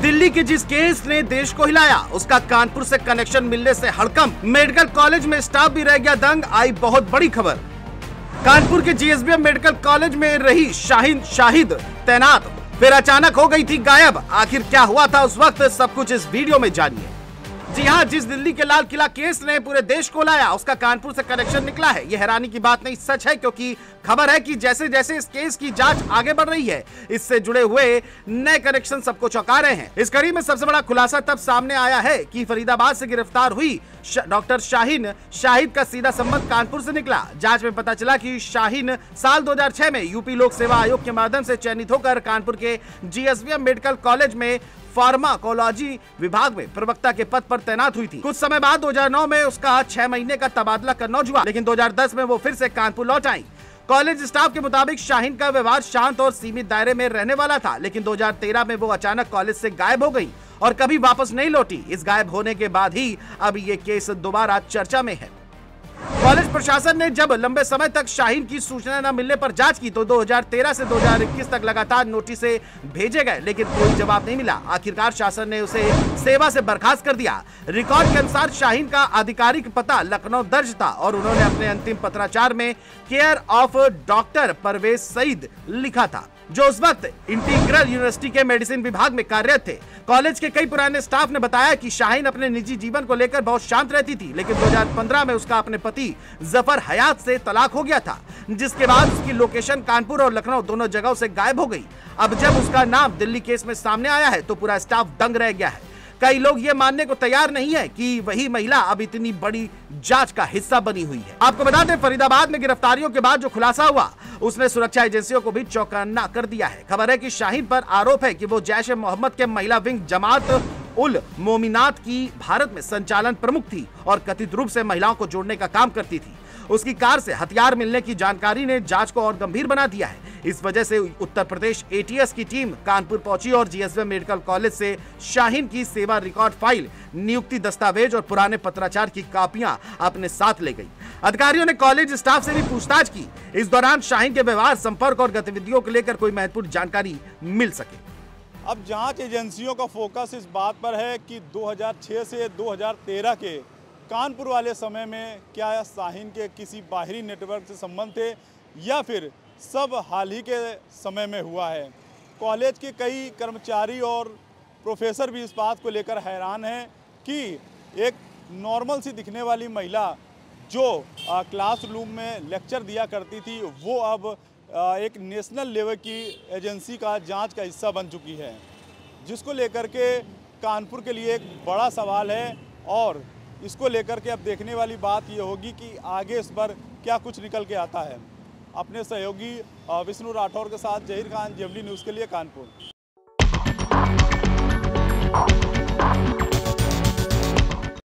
दिल्ली के जिस केस ने देश को हिलाया, उसका कानपुर से कनेक्शन मिलने से हड़कंप। मेडिकल कॉलेज में स्टाफ भी रह गया दंग। आई बहुत बड़ी खबर। कानपुर के जीएसबीएम मेडिकल कॉलेज में रही शाहीन शाहिद तैनात, फिर अचानक हो गई थी गायब। आखिर क्या हुआ था उस वक्त, सब कुछ इस वीडियो में जानिए। जी हाँ, जिस दिल्ली के लाल किला केस ने पूरे देश को लाया, उसका कानपुर से कनेक्शन निकला है। यह हैरानी की बात नहीं, सच है, क्योंकि खबर है कि जैसे जैसे इस केस की जांच आगे बढ़ रही है, इससे जुड़े हुए नए कनेक्शन सबको चौंका रहे हैं। इस कड़ी में सबसे बड़ा खुलासा तब सामने आया है कि फरीदाबाद से गिरफ्तार हुई डॉक्टर शाहीन शाहिद का सीधा संबंध कानपुर से निकला। जांच में पता चला कि शाहीन साल 2006 में यूपी लोक सेवा आयोग के माध्यम से चयनित होकर कानपुर के जीएसबीएम मेडिकल कॉलेज में फार्माकोलॉजी विभाग में प्रवक्ता के पद पर तैनात हुई थी। कुछ समय बाद 2009 में उसका 6 महीने का तबादला कन्नौज हुआ, लेकिन 2010 में वो फिर से कानपुर लौट आई। कॉलेज स्टाफ के मुताबिक शाहीन का व्यवहार शांत और सीमित दायरे में रहने वाला था, लेकिन 2013 में वो अचानक कॉलेज से गायब हो गई और कभी वापस नहीं लौटी। इस गायब होने के बाद ही अब ये केस दोबारा चर्चा में है। कॉलेज प्रशासन ने जब लंबे समय तक शाहीन की सूचना न मिलने पर जांच की तो 2013 से 2021 तक लगातार नोटिस भेजे गए, लेकिन कोई जवाब नहीं मिला। आखिरकार शासन ने उसे सेवा से बर्खास्त कर दिया। रिकॉर्ड के अनुसार शाहीन का आधिकारिक पता लखनऊ दर्ज था और उन्होंने अपने अंतिम पत्राचार में care of doctor Parvez Saeed लिखा था, जो उस वक्त इंटीग्रल यूनिवर्सिटी के मेडिसिन विभाग में कार्यरत थे। कॉलेज के कई पुराने स्टाफ ने बताया कि शाहीन अपने निजी जीवन को लेकर बहुत शांत रहती थी, लेकिन 2015 में उसका अपने पति जफर हयात से तलाक हो गया था, जिसके बाद उसकी लोकेशन कानपुर और लखनऊ दोनों जगहों से गायब हो गई। अब जब उसका नाम दिल्ली केस में सामने आया है तो पूरा स्टाफ दंग रह गया है। कई लोग ये मानने को तैयार नहीं है कि वही महिला अब इतनी बड़ी जांच का हिस्सा बनी हुई है। आपको बता दें, फरीदाबाद में गिरफ्तारियों के बाद जो खुलासा हुआ, उसने सुरक्षा एजेंसियों को भी चौकन्ना कर दिया है। खबर है कि शाहीन पर आरोप है कि वो जैश ए मोहम्मद के महिला विंग जमात उल मोमिनात की भारत में संचालन प्रमुख थी और कथित रूप से महिलाओं को जोड़ने का काम करती थी। उसकी कार से हथियार मिलने की जानकारी ने जांच को और गंभीर बना दिया है। इस वजह से उत्तर प्रदेश एटीएस की टीम कानपुर पहुंची और जीएसबीएम मेडिकल कॉलेज से शाहीन की सेवा रिकॉर्ड फाइल, नियुक्ति दस्तावेज और पुराने पत्राचार की कॉपियां अपने साथ ले गई। अधिकारियों ने कॉलेज स्टाफ से भी पूछताछ की। इस दौरान शाहीन के व्यवहार, संपर्क और गतिविधियों को लेकर कोई महत्वपूर्ण जानकारी मिल सके। अब जांच एजेंसियों का फोकस इस बात पर है कि 2006 से 2013 के कानपुर वाले समय में क्या शाहीन के किसी बाहरी नेटवर्क से संबंध थे या फिर सब हाल ही के समय में हुआ है। कॉलेज के कई कर्मचारी और प्रोफेसर भी इस बात को लेकर हैरान हैं कि एक नॉर्मल सी दिखने वाली महिला जो क्लासरूम में लेक्चर दिया करती थी, वो अब एक नेशनल लेवल की एजेंसी का जांच का हिस्सा बन चुकी है, जिसको लेकर के कानपुर के लिए एक बड़ा सवाल है। और इसको लेकर के अब देखने वाली बात ये होगी कि आगे इस पर क्या कुछ निकल के आता है। अपने सहयोगी विष्णु राठौर के साथ जहीर खान, जेवली न्यूज़ के लिए कानपुर।